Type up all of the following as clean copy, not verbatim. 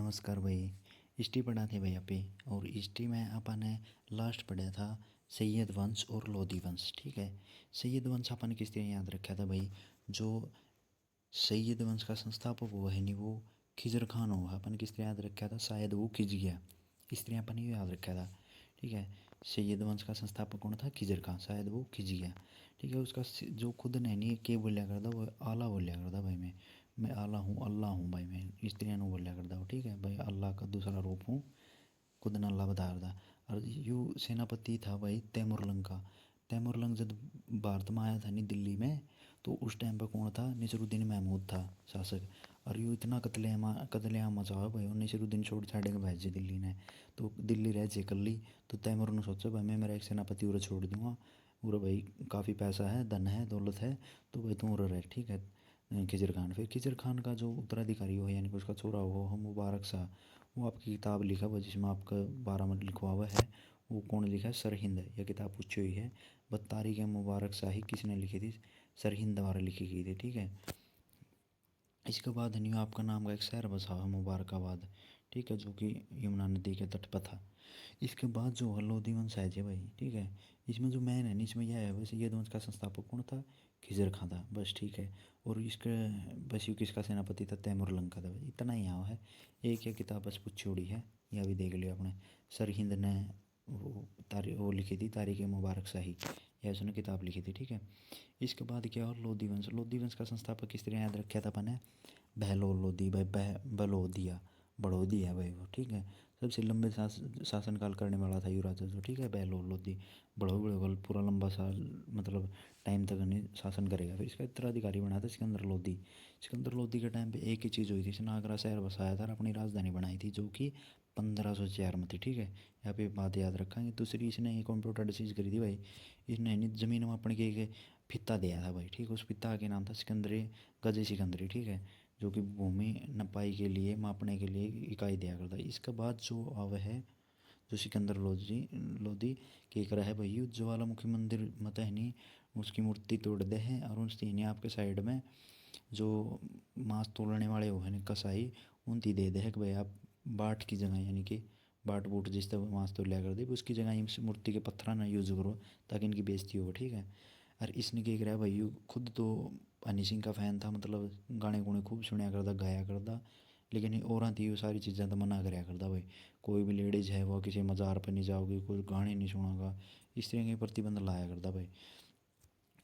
नमस्कार भाई। हिस्ट्री पढ़ा थे भाई पे। और हिस्ट्री में अपन ने लास्ट पढ़ा था सैयद वंश और लोधी वंश। ठीक है, सैयद वंश अपन ने किस तरह याद रखा था भाई। जो सैयद वंश का संस्थापक हुआ है नहीं, वो खिजर खान हुआ। अपन किस तरह याद रखा था, शायद वो खिज गया, इस तरह अपन ने याद रखा था। ठीक है, सैयद वंश का संस्थापक कौन था, खिजर खान, शायद वो खिज गया। ठीक है, उसका जो खुद ने नहीं के बोलिया करता, वो आला बोलिया करता भाई। मैं आला हूँ, अल्लाह हूँ भाई, मैं इस तरह नहीं बोलिया करता हूँ। ठीक है भाई, अल्लाह का दूसरा रूप हूँ, खुद ने अल्लाह बता रहा था। और यू सेनापति था भाई तैमुरलंग का। तैमुरलंग जब भारत में आया था नहीं दिल्ली में, तो उस टाइम पर कौन था, नसीरुद्दीन महमूद था शासक। और यूँ इतना कतलेआम मचा हुआ भाई, और नसीरुद्दीन छोड़ छाड़े के भेजे दिल्ली ने। तो दिल्ली रह जे कर ली। तो तैमूर ने सोचा भाई मैं मेरा एक सेनापति उरे छोड़ दूंगा, उरे भाई काफ़ी पैसा है, धन है, दौलत है, तो भाई तू उरे रह। ठीक है, खिजर खान। फिर खिजर खान का जो उत्तराधिकारी हो, यानी कि उसका छोरा हो, हम मुबारक शाह, वो आपकी किताब लिखा हुआ जिसमें आपका 12 में लिखवा हुआ है। वो कौन लिखा है, सरहिंद। यह किताब पूछी हुई है, बस तारीख मुबारक शाही किसने लिखी थी, सरहिंद द्वारा लिखी गई थी। ठीक है, इसके बाद न्यू आपका नाम का एक शहर बसा है मुबारकाबाद। ठीक है, जो कि यमुना नदी के तट पर था। इसके बाद जो है लोधी वंश है जी भाई। ठीक है, इसमें जो मैन है नहीं, इसमें यह है वैसे ये वंश का संस्थापक कौन था, खिजर खां था बस। ठीक है, और इसके बस यू किसका सेनापति था, तैमूर लंग का था। बस इतना ही यहाँ है। एक ये किताब बस पूछी उड़ी है, यह भी देख लिया आपने। सरहिंद ने वो लिखी थी तारीख मुबारक शाही, यह उसने किताब लिखी थी। ठीक है, इसके बाद क्या और लोधी वंश। लोधी वंश का संस्थापक किस तरह याद रखा था अपन ने, बहलोल लोधी भाई, बलोदिया, बड़ोदिया भाई वो। ठीक है, सबसे लंबे शासनकाल करने वाला था युवराज जो। ठीक है, बहलोल लोधी बड़ोल पूरा लंबा साल मतलब टाइम तक नहीं शासन करेगा। फिर इसका उत्तराधिकारी बना था सिकंदर लोधी। सिकंदर लोधी के टाइम पे एक ही चीज़ हुई थी, इसने आगरा शहर बसाया था और अपनी राजधानी बनाई थी, जो कि 1504 में थी। ठीक है, यहाँ पे बात याद रखेंगे। दूसरी इसने ये कंप्यूटर डिसीज करी थी भाई। इसने ज़मीन में अपने के एक फित्ता दिया था भाई। ठीक है, उस फित्ता के नाम था सिकंदरी, गजे सिकंदरी। ठीक है, जो कि भूमि नपाई के लिए, मापने के लिए इकाई दिया करता है। इसके बाद जो अब है, जो सिकंदर लोधी लोधी के करा है भाई, ज्वालामुखी मंदिर मत है नहीं, उसकी मूर्ति तोड़ दे हैं। और उसकी नहीं आपके साइड में जो मांस तोड़ने वाले हो हैं कसाई, उनकी दे दे है कि भाई आप बाट की जगह, यानी कि बाट बूट जिस तरह मांस तो लिया कर दे, उसकी जगह इस मूर्ति के पत्थर ना यूज़ करो, ताकि इनकी बेइज्जती हो। ठीक है, और इसने क्या करा भाई, खुद तो हनी सिंह का फ़ैन था, मतलब गाने गुणे खूब सुनया करता, गाया करता। लेकिन और थी वो सारी चीज़ें तो मना कराया करता भाई। कोई भी लेडीज़ है वो किसी मज़ार पर नहीं जाओगी, कोई गाने नहीं सुनागा, इस तरह के प्रतिबंध लाया करता भाई।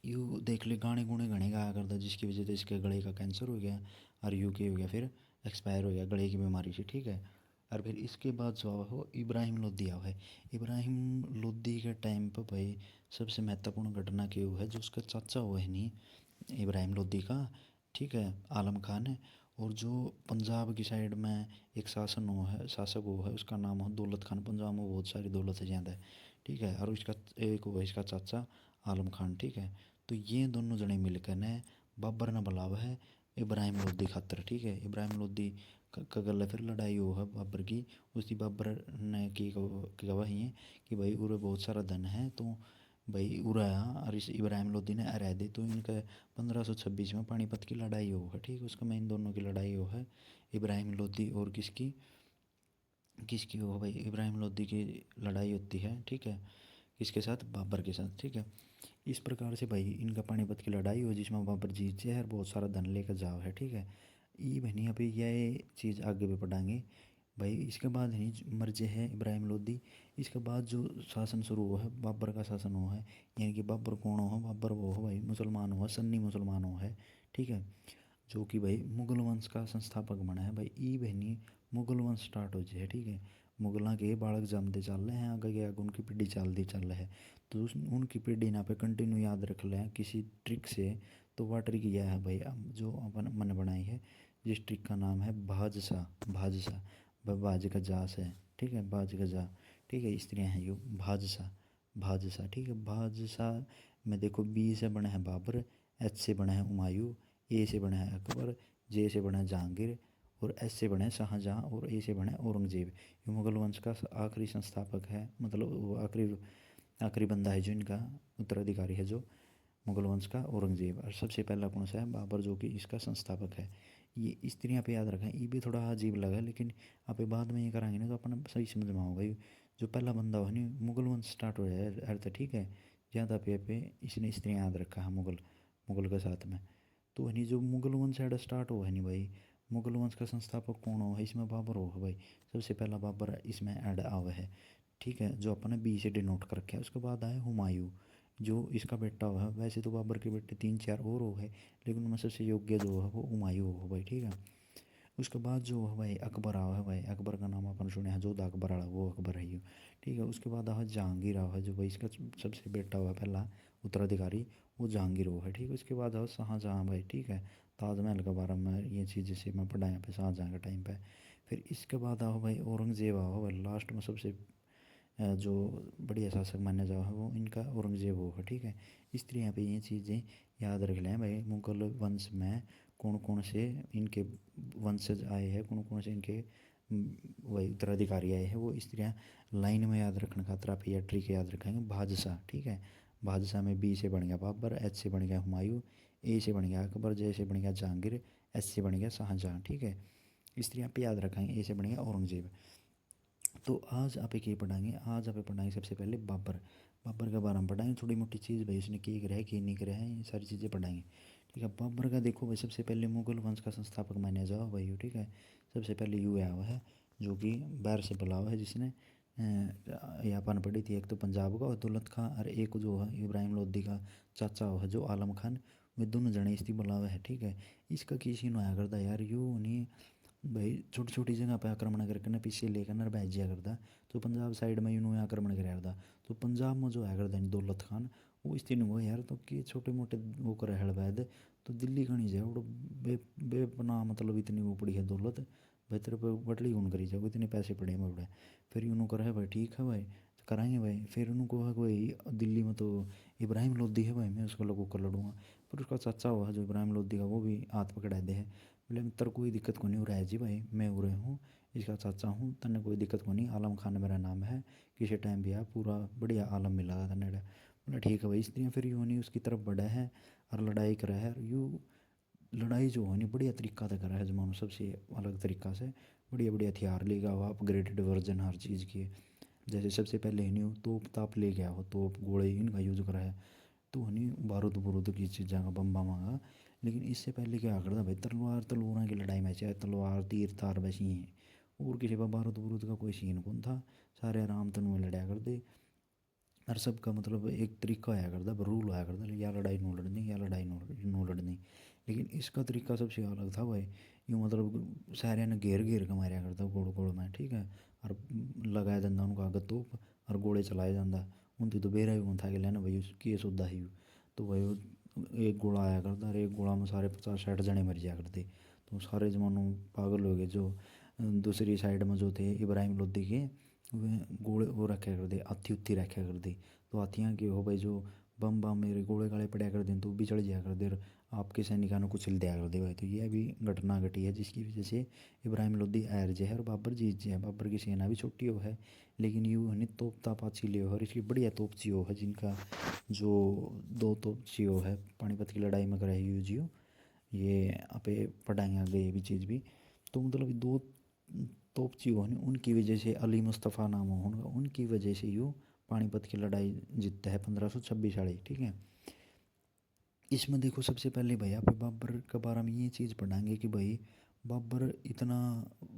यू देख ले, गाने गुणे घने गाया करता, जिसकी वजह से इसके गले का कैंसर हो गया, और यू के हो गया, फिर एक्सपायर हो गया गले की बीमारी से। ठीक है, और फिर इसके बाद जो हो इब्राहिम लोधी आओ है। इब्राहिम लोधी के टाइम पर भाई सबसे महत्वपूर्ण घटना क्या हुआ है, जो उसका चाचा हुआ है नहीं इब्राहिम लोधी का। ठीक है, आलम खान है। और जो पंजाब की साइड में एक शासक हुआ है, उसका नाम हो दौलत खान। पंजाब में बहुत सारी दौलत है ज़्यादा है। ठीक है, और इसका एक हुआ इसका चाचा आलम खान। ठीक है, तो ये दोनों जने मिलकर ने बाबर ने बुलावा है इब्राहिम लोधी खातर। ठीक है, इब्राहिम लोधी का गले फिर लड़ाई हो है बाबर की। उसी बाबर ने की गवाही है कि भाई उरे बहुत सारा धन है, तो भाई उरा और इस इब्राहिम लोधी ने हरा दे। तो इनका 1526 में पानीपत की लड़ाई हो है। ठीक है, उसका में इन दोनों की लड़ाई हो है, इब्राहिम लोधी और किसकी किसकी हो भाई, इब्राहिम लोधी की लड़ाई होती है। ठीक है, किसके साथ, बाबर के साथ। ठीक है, इस प्रकार से भाई इनका पानीपत की लड़ाई हो, जिसमें बाबर जीत है और बहुत सारा धन लेकर जाओ है। ठीक है, ये बहनी अभी यह चीज़ आगे भी पढ़ाएंगे भाई। इसके बाद नहीं मर्जे है इब्राहिम लोधी। इसके बाद जो शासन शुरू हुआ है, बाबर का शासन हुआ है। यानी कि बाबर कौन हो, बाबर वो हो भाई मुसलमान हुआ, सन्नी मुसलमान हो है। ठीक है, जो कि भाई मुगल वंश का संस्थापक बना है भाई। ई बहनी मुगल वंश स्टार्ट हो जाए। ठीक है, मुगलों के बालक जमते चल रहे हैं, आगे के आगे उनकी पीढ़ी चलती चल रही है। तो उनकी पीढ़ी ना पे कंटिन्यू याद रख लें किसी ट्रिक से। तो वह ट्रिक यह है भाई, अब जो अपन मन बनाई है, जिस ट्रिक का नाम है भाजसा। भाजसा भाज का जा से। ठीक है, भाज का जा। ठीक है, इस तरह है यो भाजसा, भाजसा। ठीक है, भाजसा में देखो, बी से बना है बाबर, एच से बना है हुमायूं, ए से बना है अकबर, जे से बना है जहांगीर, और एस से बना है शाहजहाँ, और ए से बना है औरंगजेब। ये मुगल वंश का आखिरी संस्थापक है, मतलब वो आखिरी आखिरी बंदा है जो इनका उत्तराधिकारी है, जो मुगल वंश का औरंगजेब। और सबसे पहला कौन सा है, बाबर, जो कि इसका संस्थापक है। ये स्त्रियाँ पे याद रखें, ये भी थोड़ा अजीब लगा लेकिन आप बाद में ये कराएंगे ना तो अपन सही समझ में आओगे। जो पहला बंदा हो नहीं मुगल वंश स्टार्ट हो जाए अर्थ, ठीक है। ज़्यादा पे इसने स्त्रियाँ याद रखा है मुगल, मुगल के साथ में। तो है नहीं जो मुगल वंश है स्टार्ट हो है नहीं भाई, मुगल वंश का संस्थापक कौन हो है इसमें बाबर हो है भाई। सबसे पहला बाबर इसमें ऐड आवा है, ठीक है, जो अपन ने बी से डिनोट कर रखा है। उसके बाद आए हुमायूं, जो इसका बेटा हुआ है। वैसे तो बाबर के बेटे तीन चार और हो है, लेकिन उनमें सबसे योग्य जो है वो हुमायूं हो भाई, ठीक है। उसके बाद जो है भाई अकबर आवा है भाई, अकबर का नाम अपन सुने हैं, जोधा अकबर वाला वो अकबर है ये, ठीक है। उसके बाद आवा जहांगीर आवा है, जो भाई इसका सबसे बेटा हुआ पहला उत्तराधिकारी, वो जहांगीर हो है, ठीक है। उसके बाद आवा शाहजहाँ भाई, ठीक है। ताजमहल के बारे में ये चीज़ जैसे मैं पढ़ा यहाँ पे शाहजहाँ के टाइम पे। फिर इसके बाद आओ भाई औरंगजेब आओ भाई, लास्ट में सबसे जो बढ़िया शासक माना जाओ है वो इनका औरंगजेब होगा, ठीक है। इस तरह यहाँ पे ये चीज़ें याद रख लें भाई। मुगल वंश में कौन कौन से इनके वंशज आए हैं, कौन कौन से इनके वही उत्तराधिकारी आए हैं, वो इस तरह लाइन में याद रखने खातर आप ये ट्रिक याद रखेंगे। बादशाह, ठीक है। बादशाह में बी से बन गया बाबर, एच से बन गया हुमायूं, ए से बन गया अकबर, जे से बन गया जहांगीर, एस से बन गया शाहजहाँ, ठीक है। इस तरह आप याद रखेंगे। ए से बन गया औरंगजेब। तो आज आप एक ये पढ़ाएंगे, आज आप पढ़ाएंगे सबसे पहले बाबर। बाबर के बारे में पढ़ाएंगे, थोड़ी मोटी चीज़ भाई उसने क्या करा है क्या नहीं करा है, ये सारी चीज़ें पढ़ाएंगे, ठीक है। बाबर का देखो भाई, सबसे पहले मुगल वंश का संस्थापक माना जाओ भाई, ठीक है। सबसे पहले यू आया हुआ है जो कि बाहर से बुला हुआ है, जिसने यहाँ पर पढ़ी थी। एक तो पंजाब का और दौलत खां, और एक जो है इब्राहिम लोदी का चाचा हुआ जो आलम खान, वे दोनों जने इसकी बुला हुआ है, ठीक है। इसका किसी ने आया करता यार यू नहीं भाई, छोटी छोटी जगह पे आक्रमण करके ना पीछे लेकर ना भेज दिया करता। तो पंजाब साइड में इन्होंने आक्रमण कराया था। तो पंजाब में जो है करता दौलत खान, वो इस दिन हुआ यार तो कि छोटे मोटे वो करे हड़वैद, तो दिल्ली का नहीं जाए वो बेपना मतलब इतनी वो पड़ी है दौलत भाई, तेरे पे बटली कौन करी जाओ, इतने पैसे पड़े हैं बड़े। फिर उन्होंने करा है भाई, ठीक है भाई तो कराएंगे भाई। फिर उनको है भाई दिल्ली में तो इब्राहिम लोदी है भाई, मैं उसको लोगों को लड़ूंगा। फिर उसका चाचा हुआ जो इब्राहिम लोदी का, वो भी हाथ पकड़ा दे है, बोले मित्र कोई दिक्कत को नहीं हो रहा है जी भाई, मैं उरे हूँ, इसका चाचा हूँ, तन्ने कोई दिक्कत को नहीं, आलम खान मेरा नाम है, किसी टाइम भी आ पूरा बढ़िया आलम मिला था तन्ने। बोला ठीक है भाई। इसलिए फिर यूँ नहीं उसकी तरफ बढ़ा है और लड़ाई करा है। और यूँ लड़ाई जो है नहीं बढ़िया तरीका से करा है जमानो, सबसे अलग तरीका से बढ़िया बढ़िया हथियार लेगा हुआ, अपग्रेडेड वर्जन हर चीज़ की। जैसे सबसे पहले नहीं तोप ताप ले गया हो, तोप गोले इनका यूज़ करा है। तो नहीं बारूद बुरूद की चीज़ा का बम्बा मांगा। लेकिन इससे पहले क्या करता भाई, तलवार तलवार की लड़ाई में चाहे तलवार तीर तार वैसी हैं, और किसी पर बारूद बुरूद का कोई सीन कौन था। सारे आराम तन में लड़ा करते। और सबका मतलब एक तरीका आया करता, रूल आया करता, या लड़ाई नो लड़नी, या लड़ाई नो लड़नी। लेकिन इसका तरीका सबसे अलग था भाई। यूँ मतलब सारे ने घेर घेर के मारा करता गोड़ गोड़ में, ठीक है। और लगाया जाता उनका आगे तोप, और गोले चलाया जाता। उनकी तो बेरा भी था कि लेना भाई उसकी सौदा ही। तो भाई वो एक गोला आया करता, और एक गोला में सारे 50-60 जने मर जाया करते। तो सारे जमानों पागल हो गए। जो दूसरी साइड में जो थे इब्राहिम लोदी के, वे गोले वो रखा करते, हाथी उत्थी रखा करते। तो हाथियाँ के हो भाई जो बम बम मेरे गोले गाले पड़ा कर दें तो भी चढ़ जाया कर दे, और आपके सैनिकों को कुचल दिया कर दे भाई। तो यह भी घटना घटी है जिसकी वजह से इब्राहिम लोदी हार जे है और बाबर जीत जे है। बाबर की सेना भी छोटी हो है, लेकिन यूँ है तोप ताप अच्छी ले हो, और इसकी बढ़िया तोपची हो है, जिनका जो दो तोपची हो है पानीपत की लड़ाई में कराई यूज यू। ये आपे पढ़ाएंगे आगे ये भी चीज़ भी। तो मतलब दो तोपची हो नहीं, उनकी वजह से अली मुस्तफ़ा नाम हो उनका, उनकी वजह से यूँ पानीपत की लड़ाई जीतता है 1526 वाली, ठीक है। इसमें देखो सबसे पहले भाई आप बाबर के बारे में ये चीज़ पढ़ाएंगे कि भाई बाबर इतना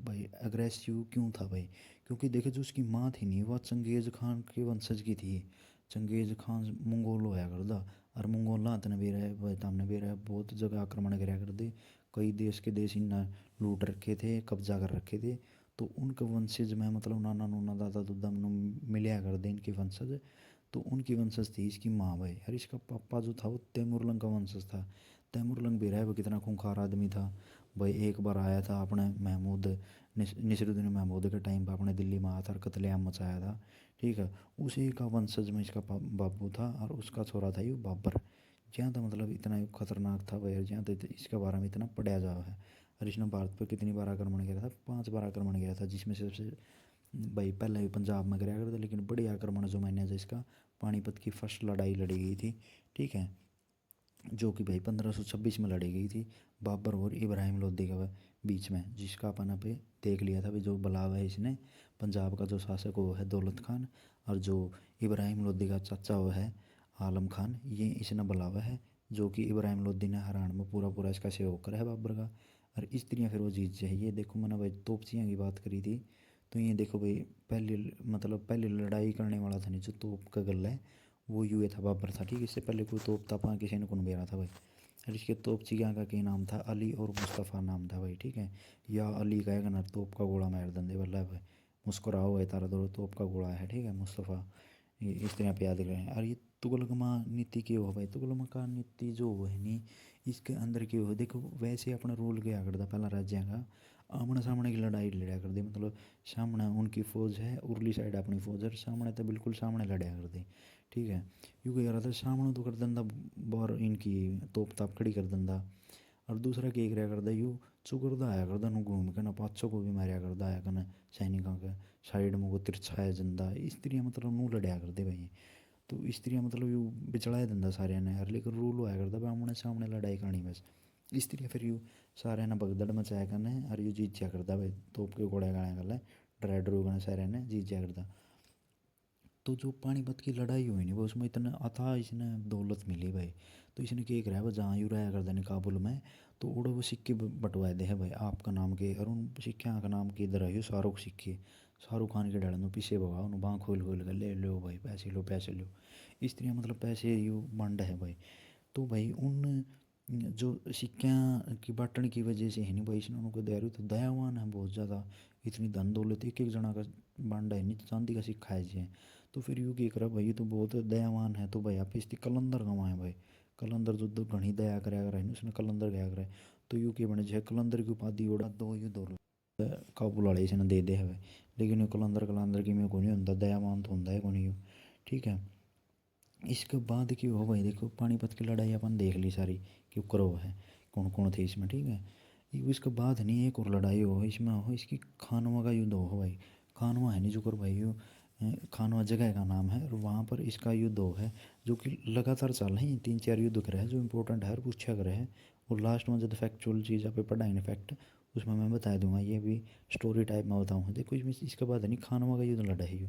भाई अग्रेसिव क्यों था भाई। क्योंकि देखो जो उसकी माँ थी नहीं, वह चंगेज़ खान के वंशज की थी। चंगेज़ खान मंगोल होया करदा, और मंगोल हाथ ने भी रहे भाई, तामने भी रहे बहुत जगह आक्रमण कराया कर दे। कई देश के देश इन्हें लूट रखे थे, कब्जा कर रखे थे। तो उनके वंशज में मतलब नाना नूना दादा दुदा मिलया कर दे इनके वंशज। तो उनकी वंशज थी इसकी माँ भाई, और इसका पापा जो था वो तैमूरलंग का वंशज था। तैमूरलंग भी रहा है वो कितना खूंखार आदमी था भाई। एक बार आया था अपने महमूद नसीरुद्दीन महमूद के टाइम पर अपने दिल्ली में आया था और कत्लेआम मचाया था, ठीक है। उसी का वंशज में इसका बाबू था, और उसका छोरा था ये बाबर। जहाँ तो मतलब इतना खतरनाक था भाई, जहाँ तो इसके बारे में इतना पढ़ाया जा है। और इसने भारत पर कितनी बार आक्रमण किया था, 5 बार आक्रमण किया था, जिसमें से सबसे भाई पहले भी पंजाब में कराया करता, लेकिन बड़ी आक्रमण जो मैंने जो इसका पानीपत की फर्स्ट लड़ाई लड़ी गई थी, ठीक है। जो कि भाई 1526 में लड़ी गई थी बाबर और इब्राहिम लोदी के बीच में, जिसका अपन पे देख लिया था भी जो बुलावा है इसने पंजाब का जो शासक वो है दौलत खान, और जो इब्राहिम लोदी का चाचा वो है आलम खान, ये इसने बुलावा है, जो कि इब्राहिम लोदी ने हराने में पूरा पूरा इसका सहयोग करा है बाबर का। और इस तरह फिर वो जीत जाए। ये देखो मैंने भाई तोपचियाँ की बात करी थी, तो ये देखो भाई पहली मतलब पहली लड़ाई करने वाला था नहीं जो तोप का गला है वो यूँ था बाबर था, ठीक है। इससे पहले कोई तोप तापा किसी ने कौन बेरा था भाई। और इसके तोपचिया का क्या नाम था, अली और मुस्तफ़ा नाम था भाई, ठीक है। या अली का है ना तोप का गोला मार दंदे वाला भाई, मुस्कुराओ है तारा दो तोप का गोला है, ठीक है मुस्तफ़ा। ये इस तरह पे याद रहे हैं। और ये तुगलकमा नीति की हो भाई, तुगलका नीति जो है नी इसके अंदर की हो देखो, वैसे अपना रूल क्या करता पहला राज्य का आमने सामने की लड़ाई लड़ा कर दे, मतलब सामने उनकी फ़ौज है उरली साइड अपनी फ़ौज है, सामने तो बिल्कुल सामने लड़ा कर दे, ठीक है। यूँ कह रहा था सामने तो कर देंदा बार इनकी तोप ताप खड़ी कर देंदा, और दूसरा क्या कराया करदा यू चुकरदा आया करदा नू घूम के ना पाछो को भी मारिया करदा आया कने सैनिकों के साइड में वो तिरछाया जंदा, इस तरह मतलब नू लड़या करदे भाई। तो इस तरह मतलब यू बिचड़ा दिंदा सारे ने यार, लेकिन रूल होया करदा भाई आमने सामने लड़ाई करनी बस। इस तरह फिर यू सारे ने भगदड़ मचाया करने और यू जीत जा करदा भाई, तोप के घोड़े गाने गल डरा डरू कने सारे ने जीत जा करदा। तो जो पानीपत की लड़ाई हुई नहीं वो उसमें इतना अथाह इसने दौलत मिली भाई। तो इसने क्या कराया वो जहाँ यू रहा करदा नहीं काबुल में, तो उड़ो वो सिक्के बंटवाए दे है भाई आपका नाम के, और उन सिक्कों का नाम के इधर आयो शाहरुख सिक्के, शाहरुख खान के डाल पीछे भगा उन्होंने बाँह खोल खोल कर ले लो भाई पैसे लो पैसे लो। इस तरह मतलब पैसे यू बंड है भाई। तो भाई उन जो सिक्कियाँ की बांटने की वजह से है नहीं भाई इसने उनको दया तो दयावान है बहुत ज़्यादा, इतनी धन दौलत एक एक जना का बांडा है नहीं तो चांदी का सिक्का है जी। तो फिर यूँ की करा भाई ये तो बहुत दयावान है, तो भाई आप इसकी कलंदर गंवा है भाई, कलंदर जो घनी दया कराया करा है उसने कलंदर गया करा है। तो यू के बने जो कलंदर की उपाधि उड़ा दो यू दो काबुल वाले इसने दे दे है भाई। लेकिन ये कलंदर कलंदर की में को नहीं होता, दयावान तो होता है को नहीं, ठीक है। इसके बाद की हो भाई देखो पानीपत की लड़ाई अपन देख ली सारी कि करो है कौन कौन थे इसमें, ठीक है। इसके बाद नहीं एक और लड़ाई हो इसमें हो इसकी खानवा का युद्ध हो भाई। खानवा है नहीं जो कर भाई यो खानवा जगह का नाम है और वहाँ पर इसका युद्ध हो है, जो कि लगातार चल रहे हैं 3-4 युद्ध करे है जो इंपॉर्टेंट है और पूछा करे है। और लास्ट में जब फैक्चुअल चीज़ पे पढ़ा इन फैक्ट उसमें मैं बता दूंगा, ये भी स्टोरी टाइप में बताऊँ देखो इसमें। इसके बाद नहीं खानवा का युद्ध लड़ा है यो,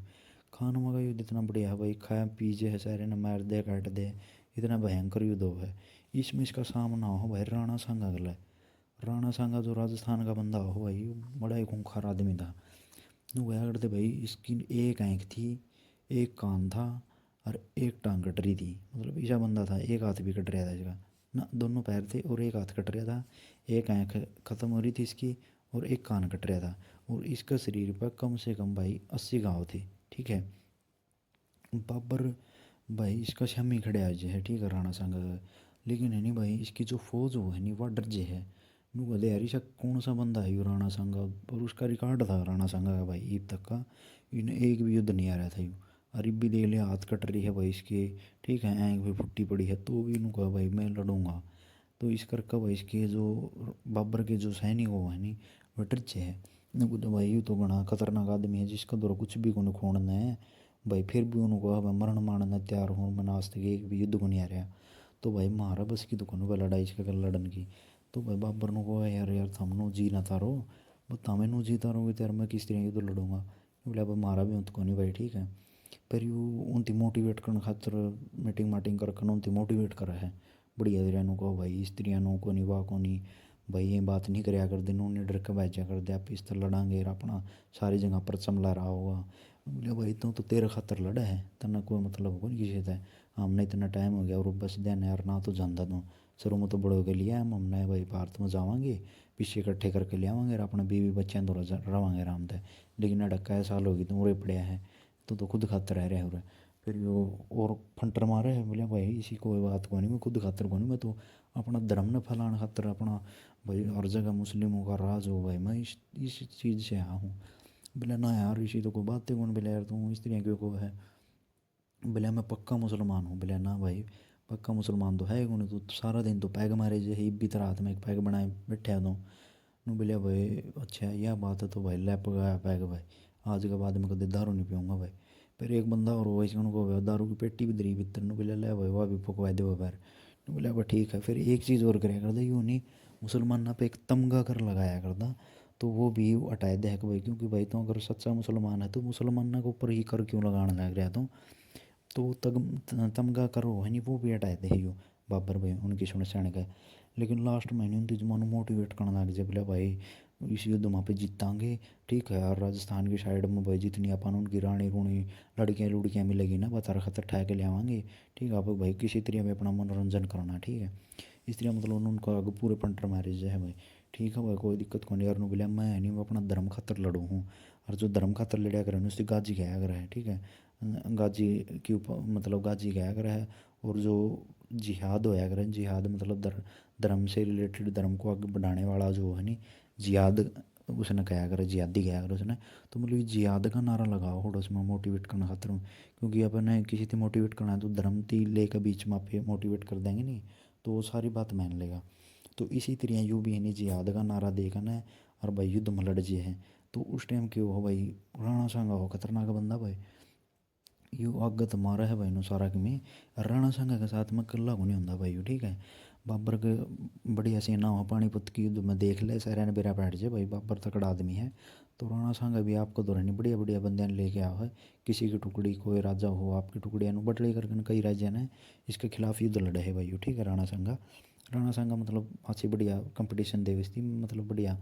खानवा का युद्ध इतना बढ़िया है भाई, खाया पीजे है सारे ने मार दे काट दे, इतना भयंकर युद्ध हो है। इसमें इसका सामना हो भाई राणा सांगा गला, राणा सांगा जो राजस्थान का बंदा हो भाई बड़ा ही खूंखार आदमी था। वह करते भाई इसकी एक आँख थी, एक कान था और एक टांग कट रही थी, मतलब ऐसा बंदा था। एक हाथ भी कट रहा था इसका ना, दोनों पैर थे और एक हाथ कट रहा था, एक आँख ख़त्म हो रही थी इसकी और एक कान कट रहा था। और इसका शरीर पर कम से कम भाई 80 घाव थे, ठीक है। बाबर भाई इसका शमी खड़े आज है, ठीक है राणा सांगा का। लेकिन है नहीं भाई इसकी जो फौज वो है नहीं वह डर जे है। नू बोले यार इसका कौन सा बंदा है ये राणा सांगा, और उसका रिकॉर्ड था राणा सांगा का भाई ईब तक का, इन्हें एक भी युद्ध नहीं आ रहा था यूँ। और इब भी देख लिया हाथ कट रही है भाई इसके, ठीक है आँख भी फुट्टी पड़ी है, तो भी इन्हों कहा भाई मैं लड़ूंगा। तो इस करके भाई इसके जो बाबर के जो सैनिक वो है नहीं वह डरचे है। इनको तो भाई ये तो बड़ा खतरनाक आदमी है जिसका दौरा कुछ भी को खोड़ना है भाई, फिर भी उनको अब मरण मारना तैयार हो, मैं आज तक एक भी युद्ध को नहीं आ रहा। तो भाई मारा बस की दुकानों पर लड़ाई इसका लड़न की। तो भाई बाबर ने कहा यार यार थमनो जी ना तारो, बता मैं नू जी तारोगे तो यार मैं किस तरह युद्ध लड़ूंगा। बोले अब मारा भी उनको नहीं भाई, ठीक है। पर यू उनती मोटिवेट करने खातर मीटिंग माटिंग कर उनती मोटिवेट करा है बढ़िया तरह को भाई स्त्रियाँ नो को नहीं वाह को नहीं भाई ये बात नहीं कराया कर दिन उन्हें डर के बैजा कर दे आप इस तरह लड़ांगे अपना सारी जगह पर चमला रहा होगा। बोले भाई तो तेरे खातर लड़ा है तना कोई मतलब को नहीं किसी से, हमने इतना टाइम हो गया और बस देन यार ना तो जानता तू शुरू में तो बड़ों के लिए हम हमने भाई भारत में जावांगे पीछे इकट्ठे करके ले आवांगे अपने बीवी बच्चों तो रवांगे आराम से। लेकिन अड़का है साल होगी तो उरे पड़िया है तो खुद खातर रह रहे हो। फिर यो और फंटर मारे है, बोले भाई इसी कोई बात को नहीं मैं खुद खातर को नहीं, मैं तो अपना धर्म न फैलाने खातर अपना भाई हर जगह मुस्लिमों का राज हो भाई मैं इस चीज़ से आया हूँ। बोले ना यार इसी तो कोई बात है कौन, बोले यार तू इस तरह क्यों को है। बोले मैं पक्का मुसलमान हूँ, बोले ना भाई पक्का मुसलमान तो है कौन, तो सारा दिन तो पैग मारे जे ही भी तरह हाथ में एक पैग बनाए बैठे हो नू। बोले भाई अच्छा यह बात है तो भाई ले पकाया पैग भाई, आज के बाद मैं कभी दारू नहीं पीऊँगा भाई। फिर एक बंदा और वैसे उनको दारू की पेटी भी दरी भीतर नू बोले ले भाई वह भी पकवा दे फिर, बोला अब ठीक है। फिर एक चीज़ और कराया करता यूँ नहीं, मुसलमाना पे एक तमगा कर लगाया करता, तो वो भी हटाए दे भाई, क्योंकि भाई तो अगर सच्चा मुसलमान है तो मुसलमाना के ऊपर ही कर क्यों लगाने लग रहा तो वो तमगा करो है नहीं, वो भी हटाए दे यो बाबर भाई उनकी सुन सण का। लेकिन लास्ट में नहीं उनकी जमानू मोटिवेट करना लग जाए, बोले भाई इस युद्ध वहाँ पे जीतांगे, ठीक है यार राजस्थान की साइड में भाई जितनी अपन उनकी रानी रूणी लड़कियाँ लुड़कियाँ मिलेगी ना बता खतर ठा के ले आवांगे, ठीक है आप भाई किसी तरह में अपना मनोरंजन करना, ठीक है। इस तरह मतलब उनको आगे पूरे पंटर मैरिज है भाई, ठीक है भाई कोई दिक्कत को नहीं यार बोले मैं नहीं, मैं अपना धर्म खातर लड़ू हूँ, और जो धर्म खातर लड़ा करे उससे गाजी गया कर है, ठीक है। गाजी के ऊपर मतलब गाजी गया कर है। और जो जिहाद होया करे, जिहाद मतलब धर्म से रिलेटेड धर्म को आगे बढ़ाने वाला जो है नहीं जिहाद, उसने कहा करे जिहादी कहा करे उसने। तो मतलब जिहाद का नारा लगाओ थोड़ा उसमें मोटिवेट करना खातर हूँ, क्योंकि अपन किसी से मोटिवेट करना है तो धर्म ती ले के बीच में आप मोटिवेट कर देंगे नहीं तो वो सारी बात मान लेगा। तो इसी तरह यूँ भी है नहीं जिहाद का नारा देगा ना, और भाई युद्ध में लड़ जे है। तो उस टाइम क्यों हो भाई राणा सांगा हो खतरनाक बंदा भाई, यू आगत मारा है भाई नु सारा कि में। राणा सांगा के साथ में कल्ला को नहीं होता भाई यू, ठीक है। बाबर के बढ़िया सेना हो पानीपत की युद्ध में देख ले सारे ने बेरा बैठ जाए भाई, बाबर तकड़ा आदमी है। तो राणा सांगा भी आपको दौरान नहीं बढ़िया बढ़िया बंदे लेके आओ है, किसी की टुकड़ी कोई राजा हो आपकी टुकड़ियाँ बटड़ी करके कई राज्य ने इसके खिलाफ युद्ध लड़े है भाई, ठीक है। राणा सांगा, राणा सांगा मतलब अच्छी बढ़िया कंपटीशन दे थी, मतलब बढ़िया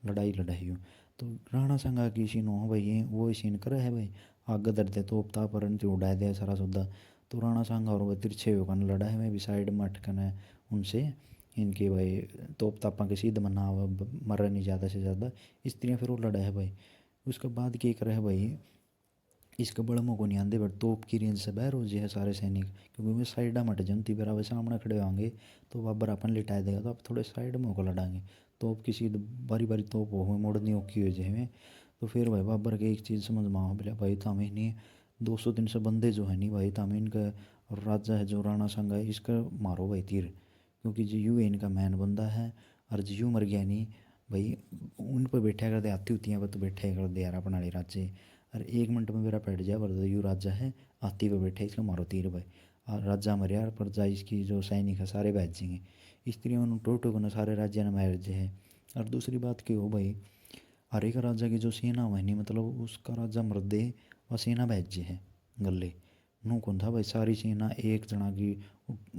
लड़ाई लड़ाई हो। तो राणा सांगा की सीन हो भाई ये वो सीन करे है भाई, आग दरदे तो उपता पर उड़ा दिया सारा सौदा। तो राणा सांगा और वह तिरछे होकर लड़ा है, मैं भी साइड में अटकन है उनसे, इनके भाई तोप तापा के सीध मना मर नहीं ज़्यादा से ज़्यादा, इस तरह फिर वो लड़ा है भाई। उसके बाद क्या करे है भाई, इसके बड़मों को नहीं आते बट तोप की रेंज से बाहर हो जाए सारे सैनिक, क्योंकि मैं साइडा मट जनती बराबर सामने खड़े होंगे तो बाबर अपन लिटा देगा, तो आप थोड़े साइड में होकर लड़ाएंगे। तोप किसी बारी बारी तोप हो मोड़नी औखी हो जाए। तो फिर भाई बाबर के एक चीज़ समझ में आओ बोले भाई तो हमें नहीं 200-300 बंदे जो है नहीं भाई तो हमें इनका, और राजा है जो राणा संगा है इसका मारो भाई तीर, क्योंकि जो यू इनका मैन बंदा है। और जो यू मर गया नहीं भाई, उन पर बैठा कर दे आती होती हैं पर तो बैठे कर दे यार अपना राज्य। अरे 1 मिनट में मेरा पैट जाए पर यू राजा है हाथी पे बैठे इसका मारो तीर भाई। और राजा मरिया पर जा इसकी जो सैनिक है सारे बैठ जाएंगे। इस तरह उन्होंने टोटो को सारे राज्य ने मार जे है। और दूसरी बात क्यों हो भाई, हर एक राजा की जो सेना हुआ नहीं मतलब उसका राजा मर्दे और सेना भेजे है गले, नू कौन था भाई सारी सेना एक जना की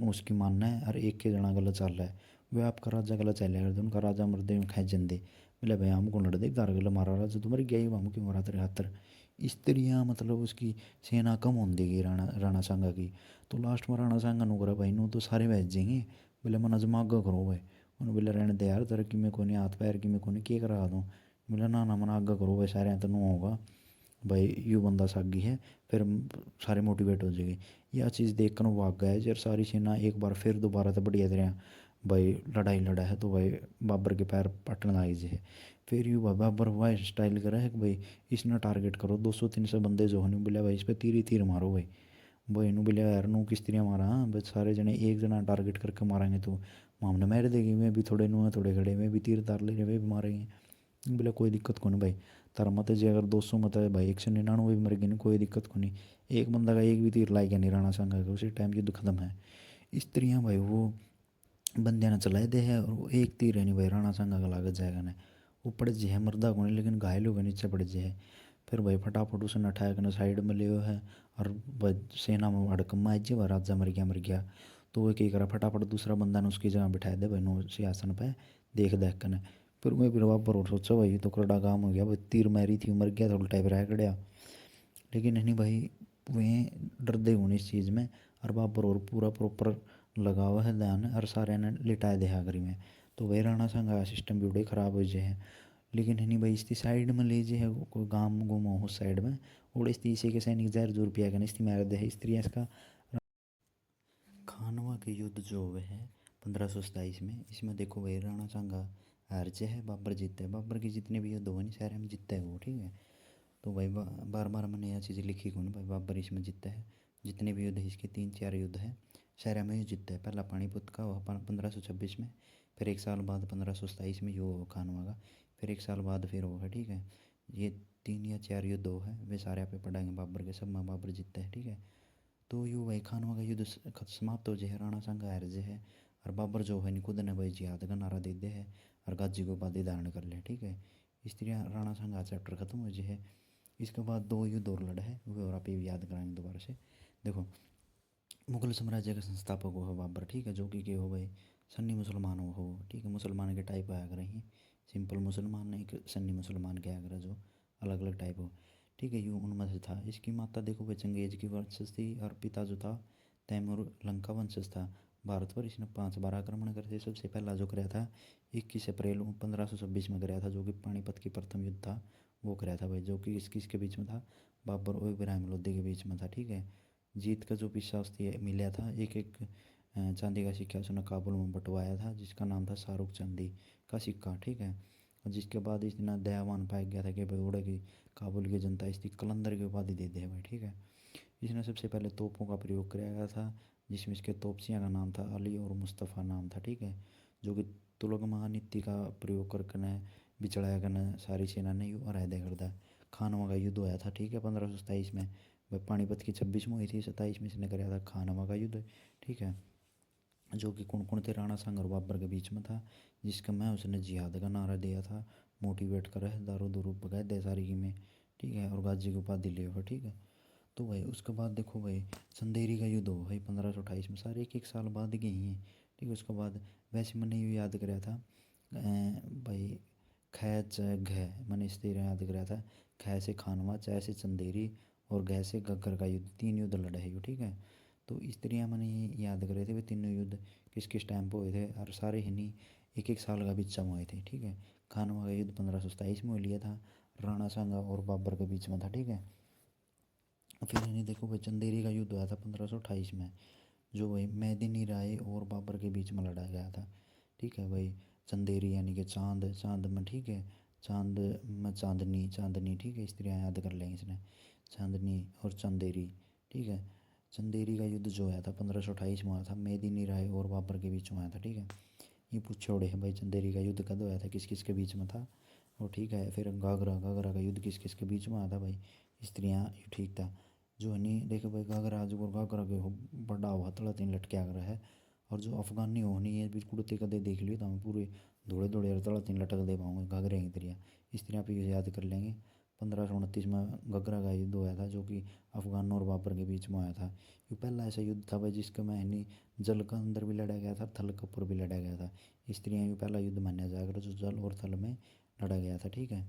उसकी मानना है और एक के जना गला चल रहा है। वे आपका राजा गला चल रहा है उनका राजा मर्दे में खेच जंदे, बोले भाई हमको लड़ दे तार गला मारा राजा तुम्हारी गया ही हम क्यों मारा तेरे खातर। इस तरह मतलब उसकी सेना कम होने देगी राणा राणा सांगा की। तो लास्ट में राणा सांगा नू करा भाई नू तो सारे भेज जाएंगे, बोले मन अजमागा करो भाई। उन्होंने बोले रहने दे यार तेरे कि मैं को नहीं हाथ पैर कि मैं को नहीं क्या करा दूँ, बोला ना ना मना आगा करो भाई सारे तो नू होगा भाई यू बंदा सागी है। फिर सारे मोटिवेट हो जाएंगे। यह चीज़ देख कर वो आग गया जब सारी सेना एक बार फिर दोबारा तो बढ़िया तरह भाई लड़ाई लड़ा है तो भाई बाबर के पैर पटन आई जे। फिर यू बाबर वाह स्टाइल करा है कि भाई इसने टारगेट करो 200-300 बंदे जो होने बोले भाई इस पर तीर ही तीर मारो भाई। भाई इन्हों बोले यार नू किस तरह मारा, हाँ बस सारे जने एक जना टारगेट करके मारेंगे तो हमने मार देगी, मैं भी थोड़े नू थोड़े खड़े मैं भी तीर तार ले वे भी मारेंगे। बोले कोई दिक्कत को नहीं भाई, तारा मत जे अगर 200 मत है भाई 199 भी मर गए नहीं कोई दिक्कत को नहीं, एक बंदा का एक भी तीर लाई गया नहीं राणा संघा का उसी टाइम युद्ध खत्म है। इस तरह भाई वो बंदे ने चलाए दे है, और वो एक तीर है नहीं भाई राणा संघा का लागत जाएगा ना, वो पड़ जे है मर्दा को नहीं लेकिन घायल हो गए नीचे पड़ जे है। फिर भाई फटाफट उसने उठाया कर साइड में लियो है, और भाई सेना में हड़कम में आज वह राजा मर गया। तो वो क्या करा फटाफट दूसरा बंदा ने उसकी जगह बिठाया दे भाई नो सिंहासन पे देख देख कर। फिर मैं फिर वापर और सोचा भाई तो करड़ा काम हो गया भाई, तीर मारी थी मर गया थोड़ा टाइप रह गया। लेकिन नहीं भाई वह डरते होने इस चीज़ में, और वापर और पूरा प्रॉपर लगा हुआ है ध्यान, और सारे ने लिटाए दे आखिरी में। तो वही राणा संघा सिस्टम भी बड़े ख़राब हो जाए है। लेकिन है नहीं भाई इसकी साइड में ले है कोई गाँव गुम हो उस साइड में, और इस इसी के सैनिक जहर जोर पिया कर इसकी मार दे है इस तरह इसका। खानवा के युद्ध जो हुए हैं 1527 में, इसमें देखो भाई राणा सांगा हार जे है बाबर जीतते है, बाबर के जितने भी युद्ध हुए नहीं सारे में जीतता है वो, ठीक है। तो भाई बार बार मैंने यह चीज़ लिखी कौन भाई बाबर इसमें जीतता है, जितने भी युद्ध है इसके 3-4 युद्ध है सारे में ये जीतता है। पहला पानीपत का हुआ 1526 में, फिर एक साल बाद 1527 में यो खानवा का, फिर एक साल बाद फिर होगा, ठीक है। ये 3 या 4 युद्ध हो है वे सारे पे पढ़ाएंगे बाबर के, सब में बाबर जीतता है, ठीक है। तो यूँ भाई खानवा का युद्ध समाप्त हो जाए, राणा सांगा हार जे है। और बाबर जो है खुद ने भाई जिहाद का नारा दे दे है और गाजी को उपाधि धारण कर ले, ठीक है। इस तरह राणा सांगा चैप्टर खत्म हो जाए है। इसके बाद दो युद्ध और लड़ा है, वो और आप याद कराएंगे दोबारा से। देखो, मुगल साम्राज्य का संस्थापक हो बाबर, ठीक है, जो कि हो भाई सन्नी मुसलमान हो, ठीक है। मुसलमान के टाइप आया करे हैं, सिंपल मुसलमान एक सन्नी मुसलमान के आया करे, जो अलग अलग टाइप हो, ठीक है। यूँ उनमें से था। इसकी माता देखो भाई चंगेज की वंशज थी और पिता जो था तैमूर लंका वंशज था। भारत पर इसने 5 बार आक्रमण करे थे। सबसे पहला जो कराया था 21 अप्रैल 1526 में कराया था, जो कि पानीपत की प्रथम युद्ध था, वो कराया था भाई, जो कि किसके बीच में था, बाबर और इब्राहिम लोदी के बीच में था, ठीक है। जीत का जो पिस्सा उसकी मिला था, एक एक चांदी का सिक्का उसने काबुल में बंटवाया था, जिसका नाम था शाहरुख चांदी का सिक्का, ठीक है। और जिसके बाद इतना दयावान पाया गया था कि भाई उड़ा की काबुल की जनता इसकी कलंदर की उपाधि दे दे भाई, ठीक है। इसने सबसे पहले तोपों का प्रयोग किया गया था, जिसमें इसके तोपसियाँ का नाम था अली और मुस्तफ़ा नाम था, ठीक है। जो कि तुलगमा नीति का प्रयोग करके बिछड़ाया करना सारी सेना ने यूँ हराया करता। खानवा का युद्ध होया था, ठीक है, 1527 में। वह पानीपत की 26 में हुई थी, 27 में इसने कराया था खानवा का युद्ध, ठीक है। जो कि कौन कौन थे, राणा सांग और बाबर के बीच में था, जिसका मैं उसने जिहाद का नारा दिया था, मोटिवेट कर दारू दूरू बगाए दे सारी की में, ठीक है। और गाजी की उपाधि लिए हुआ, ठीक है। तो भाई उसके बाद देखो भाई चंदेरी का युद्ध हो भाई 1528 में, सारे एक एक साल बाद के ही हैं, ठीक है। उसके बाद वैसे मैंने ये याद कराया था भाई खै च घ, मैंने इस तरह याद कराया था, खै से खानवा, च से चंदेरी और घ से गग्गर का युद्ध, 3 युद्ध लड़े है, ठीक है। तो इस तरह मैंने ये याद करे थे वे तीनों युद्ध किस किस टाइम पे हुए थे, और सारे ही नहीं एक एक साल का बीच में हुए थे, ठीक है। खानवा का युद्ध 1527 में हो लिया था, राणा सांगा और बाबर के बीच में था, ठीक है। फिर नहीं देखो भाई चंदेरी का युद्ध हुआ था 1528 में, जो भाई मेदिनी राय और बाबर के बीच में लड़ा गया था, ठीक है भाई। चंदेरी यानी कि चांद, चांद में, ठीक है, चांद में चांदनी, चांदनी, ठीक है। इस तरह याद कर लेंगे इसने, चांदनी और चंदेरी, ठीक है। चंदेरी का युद्ध जो हुआ था 1528 में हुआ था, मेदिनी राय और बाबर के बीच में हुआ था, ठीक है। ये पूछे उड़े हैं भाई चंदेरी का युद्ध कब हुआ था, किस किस के बीच में था, और ठीक है। फिर घाघरा, घाघरा का युद्ध किस किस के बीच में आया था भाई, स्त्रियाँ, ये ठीक था। जो है नहीं देखो भाई घाघरा, जो घाघरा के बड़ा हुआ तला तीन लटके आ रहा है। और जो अफगानी होनी है बिल्कुल कुड़ते कदे देख लियो तो हम पूरे धोड़े धोड़े तला तीन लटक दे पाऊंगे घाघरे की तरह, इस तरह पे याद कर लेंगे। 1529 में घाघरा का युद्ध हुआ था, जो कि अफगानों और बाबर के बीच में आया था। ये पहला ऐसा युद्ध था भाई जिसका मैं नहीं जल का अंदर भी लड़ा गया था, थल के ऊपर भी लड़ा गया था। इस तरह ये पहला युद्ध माना जाएगा जो जल और थल में लड़ा गया था, ठीक है।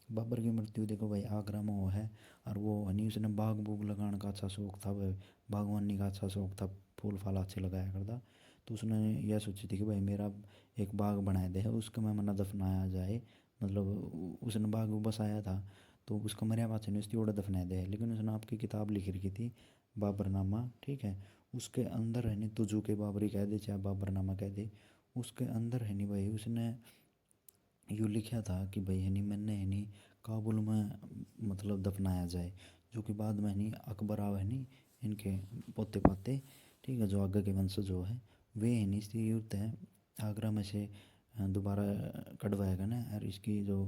बाबर की मृत्यु देखो भाई आगरा में वो है, और वो हनी उसने बाग बूग लगाने का अच्छा शौक था भाई, बागवानी का अच्छा शौक था, फूल फाल अच्छे लगाया करता। तो उसने यह सोची थी कि भाई मेरा एक बाग बनाए दे, उसको मैं मना दफनाया जाए, मतलब उसने बाग बसाया था, तो उसको मरिया बात नहीं उसकी ओर दफनाए दे। लेकिन उसने आपकी किताब लिख रखी थी बाबरनामा, ठीक है। उसके अंदर है नहीं तुझू के बाबरी कह दे चाहे बाबरनामा कह दे, उसके अंदर है नहीं भाई उसने यूँ लिखा था कि भाई है नहीं मैंने है नहीं काबुल में मतलब दफनाया जाए, जो कि बाद में है नहीं अकबर आव है नहीं इनके पोते पाते, ठीक है, जो आगे के वंश जो है वे है नहीं इसकी युद्ध है आगरा में से दोबारा कटवाएगा ना, और इसकी जो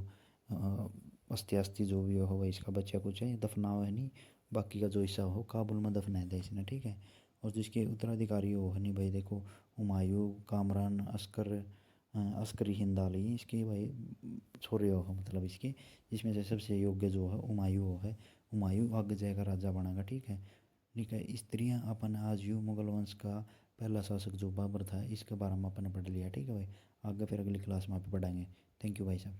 अस्थि अस्थि जो भी हो भाई इसका बच्चा कुछ है दफनाओ है नहीं, बाकी का जो हिस्सा हो काबुल में दफनाया था इसने, ठीक है। और जिसके उत्तराधिकारी हो है नहीं भाई देखो हुमायूं, कामरान, अस्करी हिंद अली, इसके भाई छोरे हो मतलब इसके, जिसमें से सबसे योग्य जो है हुमायूं है, हुमायूं आगे जाएगा राजा बनागा, ठीक है। ठीक है, स्त्रियाँ अपन आज यू मुगल वंश का पहला शासक जो बाबर था इसके बारे में अपन पढ़ लिया, ठीक है भाई। आगे फिर अगली क्लास में आप पढ़ाएंगे। थैंक यू भाई साहब।